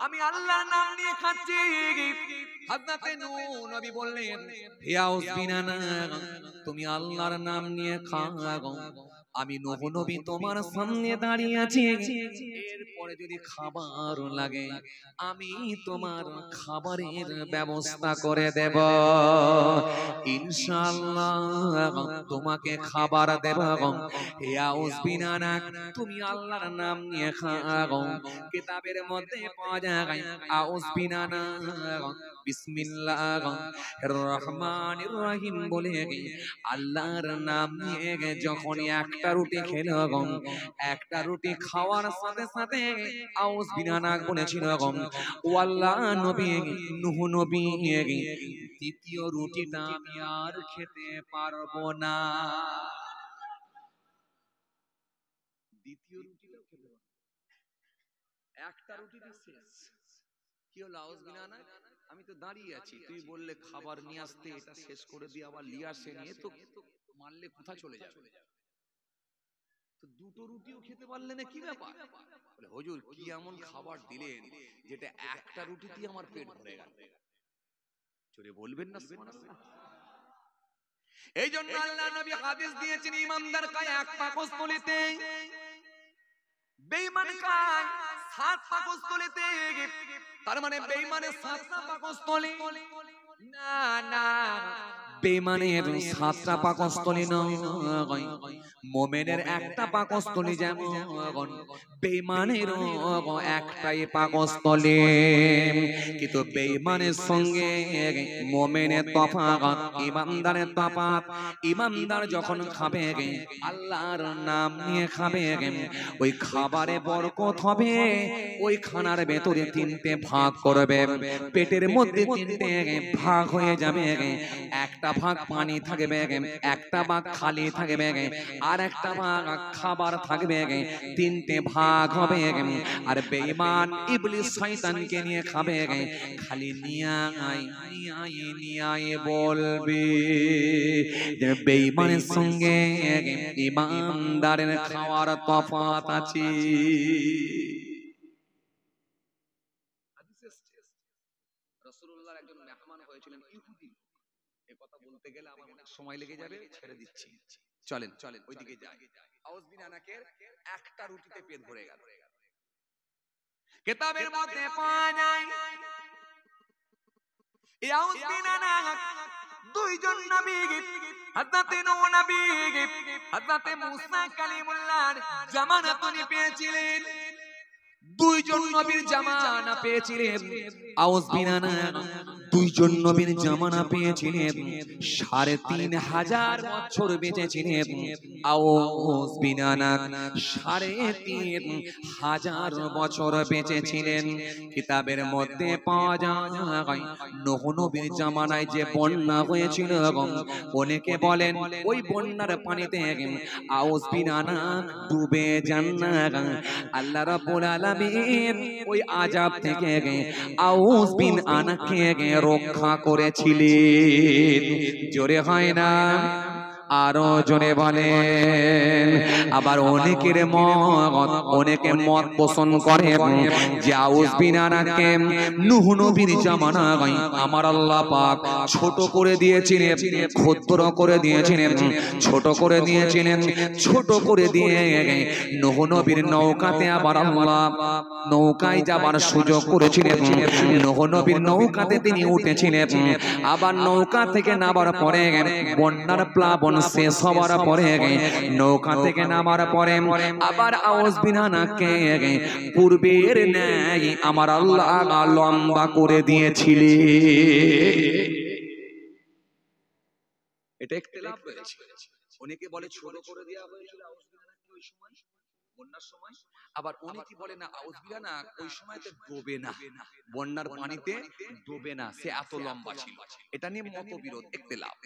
আমি আল্লাহর নাম নিয়ে খাচ্ছি। হযরত নূহ নবী বললেন, হে আউজ বিনানা তুমি আল্লাহর নাম নিয়ে খাও, আমি নূহ নবী তোমার সামনে দাঁড়িয়ে আছি, এরপরে যদি খাবার লাগে আমি তোমার খাবারের ব্যবস্থা করে দেব, ইনশাআল্লাহ তোমাকে খাবার দেব। হে আউজ বিনানা তুমি আল্লাহর নাম নিয়ে খাও। কিতাবের মধ্যে পাওয়া যায়, আউজ বিনানা বিসমিল্লাহির রহমানির রহিম বলে আল্লাহর নাম নিয়ে যখন একটা রুটি খেলো, একটা রুটি খাওয়ার সাথে সাথে আউজ বিনানা বলেছিল, ও আল্লাহ নবী নূহ নবী দ্বিতীয় রুটিটা আমি আর খেতে পারবো না। দ্বিতীয় রুটিটাও খেতে পারবো, একটা রুটি শেষ। কি হলো আউজ বিনানা, আমি তো দাঁড়িয়ে আছি, তুই বললে খাবার নিয়ে আসতে, এটা শেষ করে দিয়ে আবার নিয়ে আসে নিয়ে তো মারলে কোথা চলে যাবে? তো দুটো রুটিও খেতে পারলে না, কি ব্যাপার? বলে হুজুর কি এমন খাবার দিলেন যেটা একটা রুটিতেই আমার পেট ভরে গেল? জোরে বলবেন না সুবহানাল্লাহ। এই জন্য আল্লাহ নবী হাদিস দিয়েছেন, ইমানদার খায় এক পাকস্থলীতে, বেঈমান খায় 7 পাকস্থলীতে। তার মানে বেঈমানের 7টা পাকস্থলী না, না বেঈমানের 7টা পাকস্থলী নয়, মুমিনের একটা পাকস্থলী যেমন বেঈমানের একটাই পাকস্থলী। কিন্তু বেঈমানের সঙ্গে মুমিনের তফাৎ, ঈমানদারের তফাৎ। ঈমানদার যখন খাবে আল্লাহর নাম নিয়ে খাবে, ওই খাবারে বরকত হবে। ওই খানার ভেতরে 3টে ভাগ করবে, পেটের মধ্যে 3টে ভাগ হয়ে যাবে। একটা ভাগ পানি থাকবে, একটা ভাগ খালি থাকবে, আর একটা ভাগ খাবার থাকবে। 3টে ভাগ হবে। আর বেঈমান ইবলিস শয়তানকে নিয়ে খাবে, খালি নিয়ায় বলবে যে বেঈমানের সঙ্গে ঈমানদারের খাওয়ার তফাৎ আছে। রাসূলুল্লাহর একজন মেহমান হয়েছিলেন ইহুদি। এই কথা বলতে গেলে আমার অনেক সময় লেগে যাবে, ছেড়ে দিচ্ছি। চলেন ওইদিকে যাই। আউস বিন আনাকের একটা রুটিতে পেট ভরে গেল। কিতাবের মধ্যে পাওয়া যায় এই আউস বিন আনাক দুইজন নবী, হযরত নূহ নবী, হযরত মুসা কালিমুল্লাহর জামানা তিনি পেয়েছিলেন। দুইজন নবীর জামানা পেয়েছিলেন। আউস বিন আনাক দুইজন নবীর জামানা পেয়েছিলেন। 3500 বছর বেঁচেছিলেন। আউস বিন আনাক 3500 বছর বেঁচেছিলেন। কিতাবের মধ্যে পাওয়া যায় নূহ নবীর জামানায় যে বন্যা হয়েছিল, অনেকে বলেন ওই বন্যার পানিতে আউস বিন আনাক ডুবে যান না। আল্লাহ রাব্বুল আলামিন ওই আযাব থেকে আউস বিন আনাককে রক্ষা করেছিলেন। জোরে হয় না, আরো জোরে বলেন। আবার অনেকে মত পোষণ করে যে আউস বিন আনাককে নূহ নবীর জামানায় আমার আল্লাহ পাক ছোট করে দিয়েছিলেন, ক্ষুদ্র করে দিয়েছিলেন, ছোট করে দিয়েছিলেন। ছোট করে দিয়ে নূহ নবীর নৌকাতে আবার আল্লাহ নৌকায় যাবার সুযোগ করেছিলেন। নূহ নবীর নৌকাতে তিনি উঠেছিলেন। আবার নৌকা থেকে নামার পরে বন্যার প্লাবন শেষ হওয়ার পরে নৌকা থেকে নামার পরে আবার আউস বিন আনাককে পূর্বের ন্যায় আমার আল্লাহ লম্বা করে দিয়েছিলেন। এটা ইখতিলাফ রয়েছে। অনেকে বলে ছোট করে দেওয়া হয়েছিল আউস বিন আনাককে ওই সময় বন্যার সময়, আবার অনেকে বলে না আউস বিন আনাক ওই সময়তে ডোবে না, বন্যার পানিতে ডোবে না, সে এত লম্বা ছিল। এটা নিয়ে মতবিরোধ, ইখতিলাফ।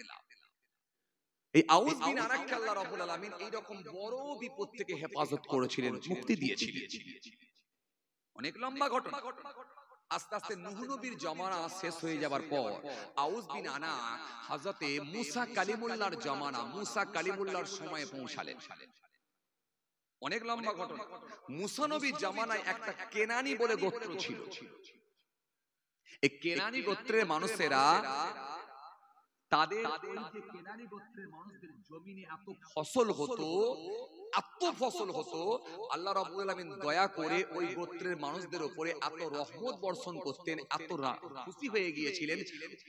এই আউস বিন আনাককে আল্লাহ রাব্বুল আলামিন এই রকম বড় বিপদ থেকে হেফাজত করেছিলেন, মুক্তি দিয়েছিলেন। অনেক লম্বা ঘটনা। আস্তে আস্তে নূহ নবীর জামানা শেষ হয়ে যাবার পর আউস বিন আনাক হযরতে মুসা কালিমুল্লাহর জামানা, মুসা কালিমুল্লাহর সময়ে পৌঁছালেন। অনেক লম্বা ঘটনা। মুসা নবীর জামানায় একটা কেনানি বলে গোত্র ছিল। এই কেনানি গোত্রের মানুষেরা তাদের যে কেনানি গোত্রের মানুষদের জমিনে এত ফসল হতো, আল্লাহ রাব্বুল আলামিন দয়া করে ওই গোত্রের মানুষদের উপরে এত রহমত বর্ষণ করতেন, এত খুশি হয়ে গিয়েছিলেন,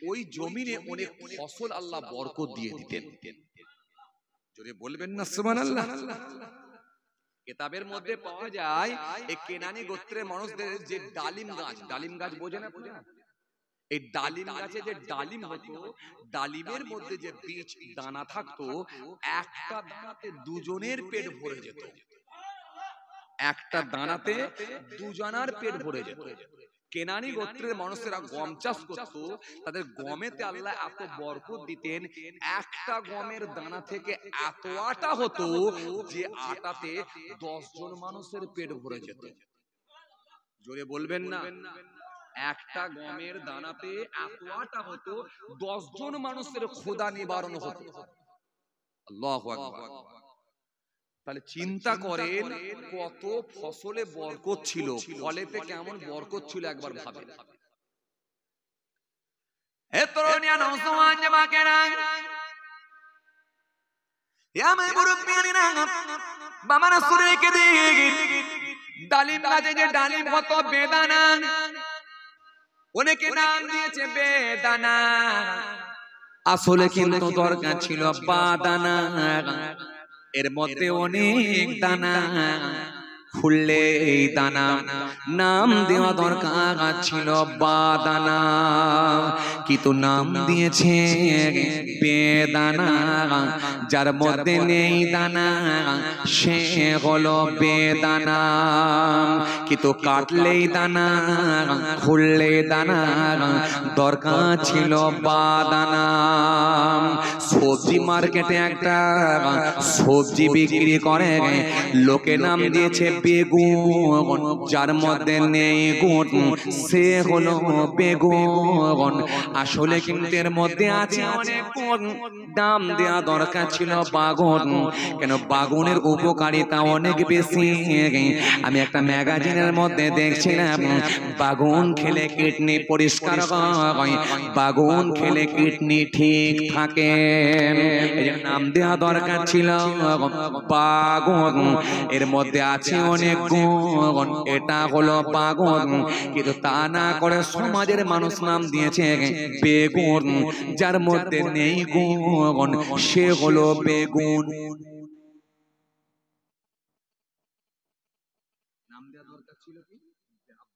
ওই জমিনে অনেক ফসল আল্লাহ বরকত দিয়ে দিতেন। জোরে বলবেন না সুবহানাল্লাহ। কিতাবের মধ্যে পাওয়া যায় এই কেনানি গোত্রের মানুষদের যে ডালিম গাছ বোঝে না? এই ডালিম গাছে যে ডালিম হতো, ডালিমের মধ্যে যে বীজ দানা থাকতো, একটা দানাতে দুজনের পেট ভরে যেত। একটা দানাতে দুজনার পেট ভরে যেত। কেনানি গোত্রের মানুষেরা গম চাষ করত, তাদের গমেতে আল্লাহ এত বরকত দিতেন, একটা গমের দানা থেকে এত আটা হতো যে আটাতে 10 জন মানুষের পেট ভরে যেত। জোরে বলবেন না। একটা গমের দানাতে এত আটা হতো 10 জন মানুষের ক্ষুধা নিবারণ হতো। আল্লাহু আকবার। তাহলে চিন্তা করেন কত ফসলে বরকত ছিল, ফলেতে কেমন বরকত ছিল একবার ভাবেন। হে তরুণিয়া নওজওয়ান যুবকেরা, ইয়া মে মুরব্বিয়ানা, বাবারা সুরে কে দিন ডালিম গাছে যে ডালিম হতো বেদানা, অনেকে নাম দিয়েছে বেদানা। আসলে কিন্তু দরকার ছিল বাদানা, এর মধ্যে অনেক দানা, খুললে এই দানা, নাম দেওয়া দরকার ছিল বাদানা, কিন্তু নাম দিয়েছে বেদানা। যার মধ্যে নেই দানা সে হলো বেদানা, কিন্তু কাটলেই দানা, খুললেই দানা, দরকার ছিল বাদানা। সবজি মার্কেটে একটা সবজি বিক্রি করে, লোকে নাম দিয়েছে বেগুন, যার মধ্যে নেই গুণ সে হলো বেগুন। আসলে কিন্তু এর মধ্যে আছে অনেক গুণ, দাম দেওয়া দরকার ছিল বাগুন, কেন বাগুনের উপকারিতা অনেক বেশি। আমি একটা ম্যাগাজিনের মধ্যে দেখছিলাম বাগুন খেলে কিডনি পরিষ্কার হয়, বাগুন খেলে কিডনি ঠিক থাকে, এই নাম দেওয়া দরকার ছিল বাগুন। এর মধ্যে আছে অনেক গুণ, এটা হলো বাগুন, কিন্তু তা না করে সমাজের মানুষ নাম দিয়েছে বেগুন, যার মধ্যে নেই গুণ সে হলো বেগুন। নাম দেওয়া দরকার ছিল কি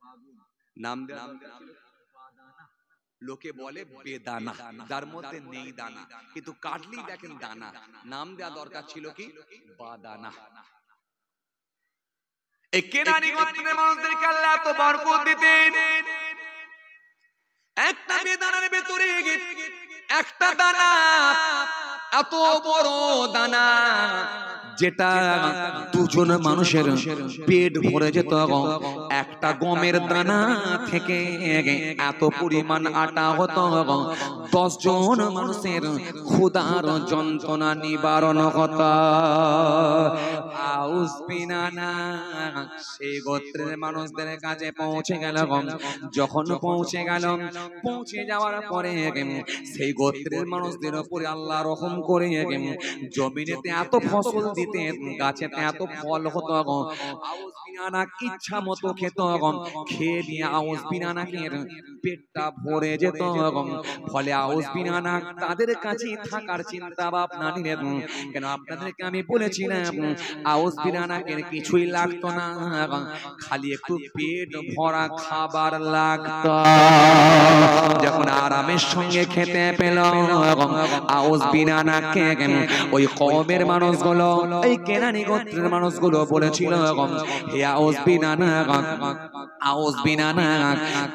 বাগুন, নাম দেওয়া দরকার ছিল বাদানা। লোকে বলে বেদানা, যার মধ্যে নেই দানা, কিন্তু কাটলেই দেখেন দানা। নাম দেওয়া দরকার ছিল কি বাদানা। এই কেনানি গোত্রের মানুষদেরকে আল্লাহ এত বরকত দিতেন, একটা বেদানার ভেতরে একটা দানা, এত বড় দানা যেটা দুজন মানুষের পেট ভরে যেত। একটা গমের দানা থেকে এত পরিমাণ আটা হতো, 10 জন মানুষের ক্ষুধার যন্ত্রণা নিবারণ হতো। আউস বিনানা সেই গোত্রের মানুষদের কাছে পৌঁছে গেল। যখন পৌঁছে গেল, পৌঁছে যাওয়ার পরে সেই গোত্রের মানুষদের উপরে আল্লাহ রহম করে জমিনেতে এত ফসল দিতেন, গাছেতে এত ফল হতো, আউস বিনানা ইচ্ছা মতো খেত, খেয়ে নিয়ে আউস বিনানাকে পেটটা ভরে যেত। ফলে আউস বিনানা তাদের কাছে থাকার চিন্তা ভাবনা নিলেন। কেন আপনাদেরকে আমি বলেছিলাম আউস বিনানাকে কিছুই লাগতো না, খালি একটু পেট ভরা খাবার লাগতো। যখন আরামের সঙ্গে খেতে পেল আউস বিনানাকে, ওই কওমের মানুষগুলো, এই কেনানি গোত্রের মানুষগুলো বলেছিল, হে আউস বিনানা, আউস বিনানা,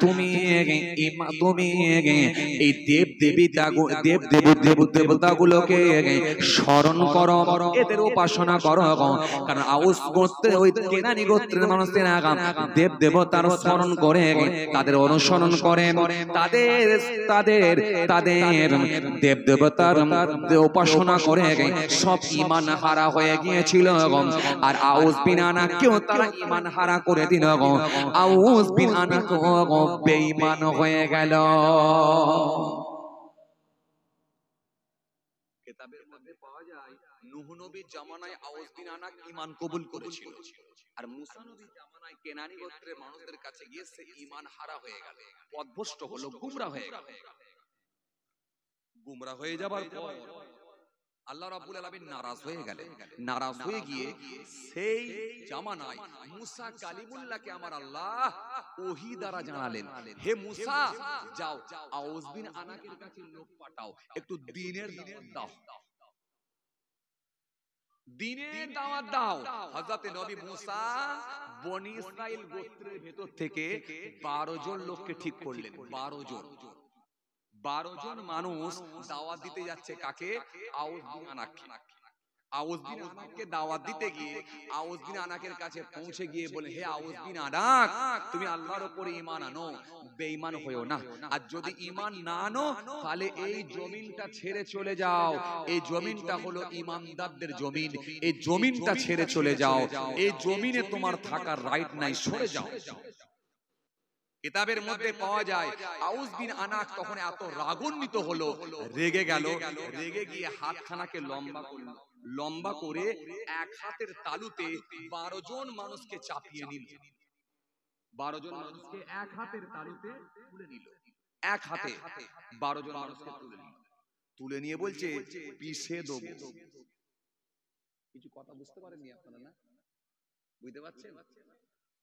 তুমি এই দেব দেবতাগুলোকে স্মরণ করো, এদের উপাসনা করো। কারণ আউস গোত্রে, ওই কেনানি গোত্রের মানুষেরা দেব দেবতার স্মরণ করে, তাদের অনুসরণ করে, তাদের তাদের তাদের দেব দেবতার উপাসনা করে সব ঈমান হারা হয়ে গিয়েছিল। আর আউস বিনানা কেউ তারা ঈমান হারা করে দিল, আউস বিনানা বেঈমান হয়ে গেল। কিতাবের মধ্যে পাওয়া যায় নূহ নবীর জামানায় আউস বিন আনাক ঈমান কবুল করেছিল, আর মুসা নবীর জামানায় কেনানি গোত্রের মানুষদের কাছে গিয়ে সে ঈমান হারা হয়ে গেল, পথভ্রষ্ট হলো, গুমরা হয়ে গেল। গুমরা হয়ে যাবার পর আল্লাহ রাব্বুল আলামিন নারাজ হয়ে গেলেন। নারাজ হয়ে গিয়ে সেই জামানায় মুসা কালিমুল্লাহকে আমার আল্লাহ ওহী দ্বারা জানালেন, হে মুসা, যাও আউস বিন আনাকের কাছে লোক পাঠাও, একটু দ্বীনের দাওয়াত দাও, দ্বীনের দাওয়াত দাও। হযরতে নবী মুসা বনি ইসরাইল গোত্রের ভেতর থেকে 12 জন লোককে ঠিক করলেন। 12 জন মানুষ দাওয়াত দিতে যাচ্ছে কাকে? আউস বিন আনাককে। আউস বিন আনাককে দাওয়াত দিতে গিয়ে আউস বিন আনাকের কাছে পৌঁছে গিয়ে বলে, হে আউস বিন আনাক, তুমি আল্লাহর উপরে ঈমান আনো, বেঈমান হয়ো না। আর যদি ঈমান না আনো তাহলে এই জমিনটা ছেড়ে চলে যাও, এই জমিনটা হলো ঈমানদারদের জমিন, এই জমিনটা ছেড়ে চলে যাও, এই জমিনে তোমার থাকার রাইট নাই, সরে যাও। কিতাবের মধ্যে পাওয়া যায় আউস বিন আনাক তখন এত রাগান্বিত হলো, রেগে গেল, রেগে গিয়ে হাতখানাকে লম্বা করলো, লম্বা করে এক হাতের তালুতে 12 জন মানুষকে চাপিয়ে নিল। 12 জন মানুষকে এক হাতের তালুতে তুলে নিল, এক হাতে 12 জন মানুষকে তুলে নিল। তুলে নিয়ে বলছে পিষে দেবো। কিছু কথা বুঝতে পারেননি আপনারা? না বুঝতে পারছেন?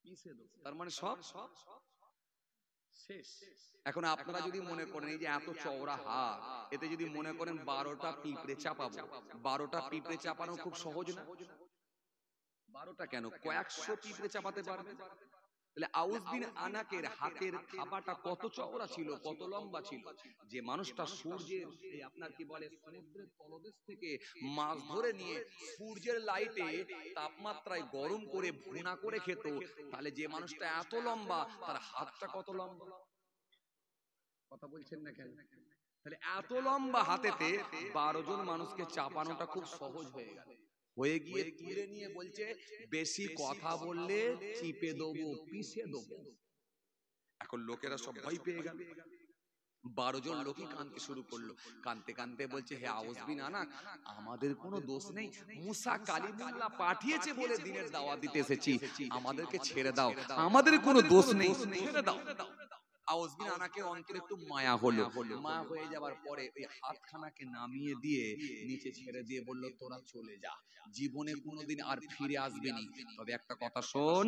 পিষে দেবো তার মানে সব শেষ। এখন আপনারা যদি মনে করেন এই যে এত চওড়া হাত, এতে যদি মনে করেন 12টা পিঁপড়ে চাপাবো, 12টা পিঁপড়ে চাপানো খুব সহজ না? 12টা কেন, কয়েকশো পিঁপড়ে চাপাতে পারবে। তাহলে আউস বিন আনাকের হাতের থাবাটা কত চওড়া ছিল, কত লম্বা ছিল। যে মানুষটা সূর্যের এই আপনার কি বলে সমুদ্রের তলদেশ থেকে মাছ ধরে নিয়ে সূর্যের লাইটে তাপমাত্রায় গরম করে ভুনা করে খেত, তাহলে যে মানুষটা এত লম্বা তার হাতটা কত লম্বা? কথা বলছেন না কেন? তাহলে এত লম্বা হাতেতে 12 জন মানুষকে চাপানোটা খুব সহজ হয়ে গেল। হয়ে গিয়ে তুলে নিয়ে বলছে বেশি কথা বললে চিপে দেবো, পিষে দেবো। এখন লোকেরা সব ভয় পেয়ে গেল। 12 জন লোকই কাঁদতে শুরু করলো। কাঁদতে কাঁদতে বলছে হে আউস বিন আনাক, আমাদের কোনো দোষ নেই, মুসা কালিমুল্লাহ পাঠিয়েছে বলে দিনের দাওয়াত দিতে এসেছি, আমাদেরকে ছেড়ে দাও, আমাদের কোনো দোষ নেই, ছেড়ে দাও। আউস বিন আনাকে অন্তরে একটু মায়া হলো। মায়া হয়ে যাবার পরে ওই হাতখানাকে নামিয়ে দিয়ে নিচে ছেড়ে দিয়ে বলল তোরা চলে যা, জীবনে কোনোদিন আর ফিরে আসবি নি। তবে একটা কথা শোন,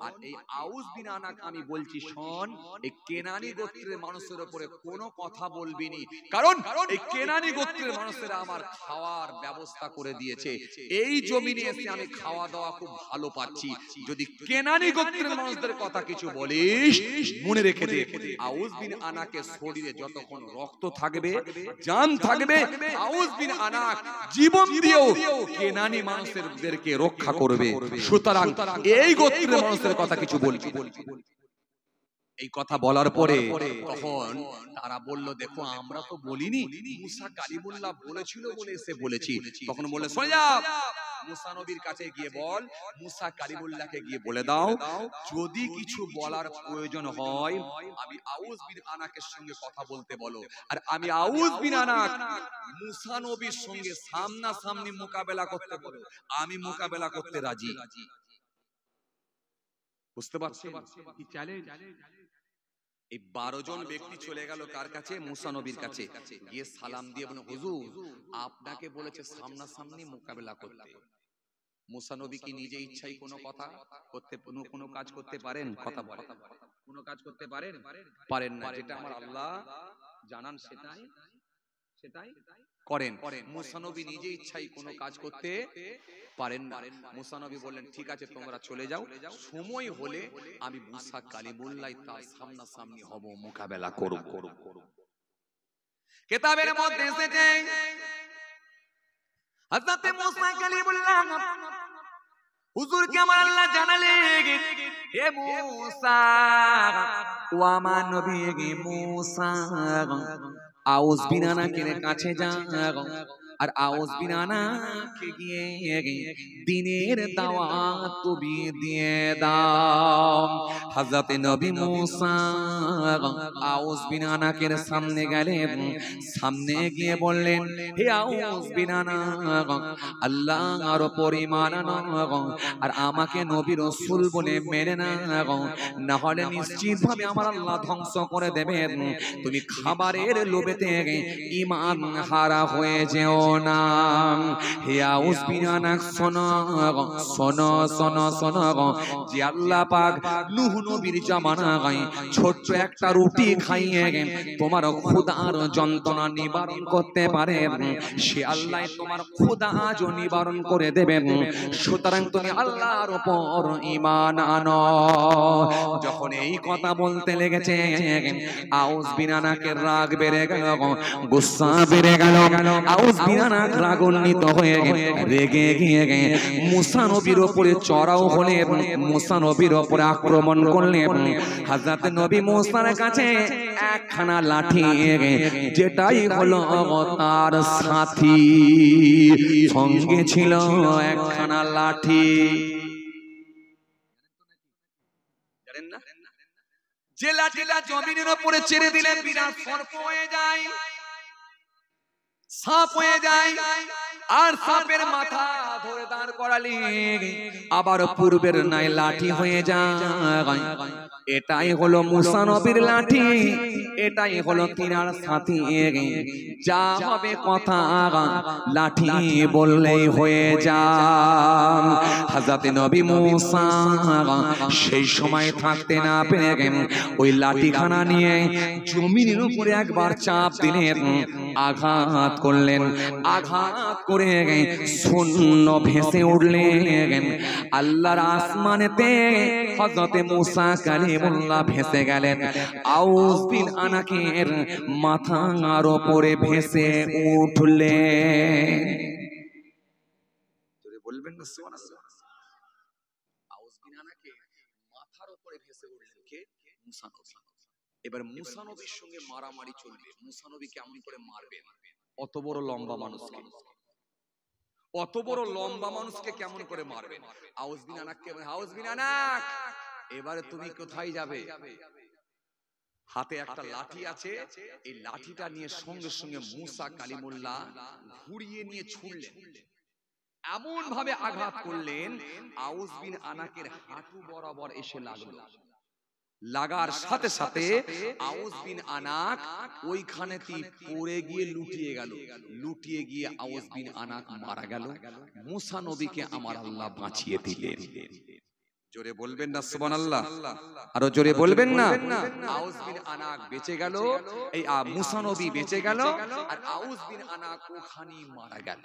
আর এই আউস বিন আনাক আমি বলছি শোন, এই কেনানি গোত্রের মানুষের উপরে কোনো কথা বলবি নি, কারণ এই কেনানি গোত্রের মানুষেরা আমার খাওয়ার ব্যবস্থা করে দিয়েছে, এই জমিনে এসে আমি খাওয়া দাওয়া খুব ভালো পাচ্ছি। যদি কেনানি গোত্রের মানুষদের কথা কিছু বলিস মনে রেখে দে, আউস বিন আনাকে শরীরে যতক্ষণ রক্ত থাকবে, জান থাকবে, আউস বিন আনাক জীবন দিয়েও কেনানি মানুষদেরকে রক্ষা করবে। সুতরাং এই গোত্রের মানুষদের কথা কিছু বলবি। এই কথা বলার পরে তখন তারা বলল দেখো আমরা তো বলিনি, মুসা কালিমুল্লাহ বলেছিল বলে এসে বলেছি। তখন বলে শুনে যাও, মুসা নবীর কাছে গিয়ে বল, মুসা কালিমুল্লাহকে গিয়ে বলে দাও যদি কিছু বলার প্রয়োজন হয় আমি আউস বিন আনাকের সঙ্গে কথা বলতে বলো, আর আমি আউস বিন আনাক মুসা নবীর সঙ্গে সামনাসামনি মোকাবেলা করতে বলো, আমি মোকাবেলা করতে রাজি। বুঝতে পারছেন কি চ্যালেঞ্জ? এই 12 জন ব্যক্তি চলে গেল কার কাছে? মুসা নবীর কাছে। গিয়ে সালাম দিয়ে বলে হুজুর আপনাকে বলেছে সামনাসামনি মোকাবেলা করতে। মুসা নবী কি নিজে ইচ্ছাই কোনো কথা করতে, কোনো কাজ করতে পারেন? কথা বলেন, কোনো কাজ করতে পারেন? পারেন না। যেটা আমার আল্লাহ জানান সেটাই করেন। মুসা নবী নিজে ইচ্ছাই কোনো কাজ করতে পারেন না। মুসা নবী বললেন ঠিক আছে তোমরা চলে যাও, সময় হলে আমি মুসা কালিমুল্লাহ তার সামনাসামনি হব, মোকাবেলা করব। কিতাবের মধ্যে এসেছে হযরত মুসা কালিমুল্লাহ হুজুরকে আমার আল্লাহ জানালেন হে মুসা, ও আমার নবী মুসা আউস বিন আনাকের কাছে যাও, আর আউস বিন আনাকে গিয়ে দ্বীনের দাওয়াত তুমি দিয়ে দাও। হযরত নবী মুসা আউস বিন আনাকের সামনে গেলেন, সামনে গিয়ে বললেন হে আউস বিন আনাক, আল্লাহর উপর ঈমান আনো আর আমাকে নবী রাসূল বলে মেনে নাও, না হলে নিশ্চিতভাবে আমার আল্লাহ ধ্বংস করে দেবেন। তুমি খাবারের লোভেতে ঈমান হারা হয়ে যেও না। হে আউস বিন আনাক শোনো শোনো শোনো শোনো, যে আল্লাহ পাক নূহ নবীর জামানায় ছোট্ট একটা রুটি খাইয়ে তোমার ক্ষুধার যন্ত্রণা নিবারণ করতে পারে, সে আল্লাহ তোমার ক্ষুধা আজও নিবারণ করে দেবেন। সুতরাং তুমি আল্লাহর উপর ঈমান আনো। যখন এই কথা বলতে লেগেছে আউস বিন আনাকের রাগ বেড়ে গেল, গুসা বেড়ে গেল। আউস বিন আনাক রাগান্বিত হয়ে রেগে গিয়ে মুসা নবীর উপরে চড়াও হলেন, মুসা নবীর উপরে আক্রমণ করলেন। হযরত নবী মুসার কাছে একখানা লাঠি, যেটাই হলো তার সাথী, সঙ্গে ছিল একখানা লাঠি। জানেন না, যে লাঠিটা জমিনের উপরে ছেড়ে দিলে বিরাট সর্প হয়ে যায়, সাপ হয়ে যায়, আর সাপের মাথা ধরে দাঁড় করালি আবার পূর্বের নাই লাঠি হয়ে যায়। এটাই হলো মুসা নবীর লাঠি, এটাই হলো তিনার সাথী। যা হবে কথা লাঠি বললেই হয়ে যায়। হযরত নবী মুসা সেই সময় থাকতে না পেরে ওই লাঠিখানা নিয়ে জমিনের উপরে একবার চাপ দিলেন, আঘাত করলেন। আঘাত করে শূন্য ভেসে উঠলেন। আল্লাহর আসমানেতে হযরত মুসা কালিমুল্লাহ ভেসে গেলেন। আউস বিন আনাকের মাথার উপরে ভেসে উঠলেন। বলবেন না সুবহানাল্লাহ। আউস বিন আনাকে মাথার উপরে ভেসে উঠলেন কে? মুসা নবী। এবার মুসা নবীর সঙ্গে মারামারি চলবে। মুসা নবী কেমন করে মারবেন? অত বড় লম্বা মানুষকে, অত বড় লম্বা মানুষকে কেমন করে মারবেন? আউস বিন আনাককে, আউস বিন আনাক, এবারে তুমি কোথায় যাবে? হাতে একটা লাঠি আছে, এই লাঠিটা নিয়ে সঙ্গে সঙ্গে মুসা কালিমুল্লাহ ঘুরিয়ে নিয়ে ছুড়লেন। এমন ভাবে আঘাত করলেন, আউস বিন আনাকের হাঁটু বরাবর এসে লাগলো। লাগার সাথে সাথে আউস বিন আনাক ওইখানেতেই পড়ে গিয়ে লুটিয়ে গেল। লুটিয়ে গিয়ে আউস বিন আনাক মারা গেল। মুসা নবীকে আমার আল্লাহ বাঁচিয়ে দিলেন। জোরে বলবেন না সুবহানাল্লাহ, আরো জোরে বলবেন না। আউস বিন আনাক বেঁচে গেল, এই মুসা নবী বেঁচে গেল, আর আউস বিন আনাক ওখানেই মারা গেল।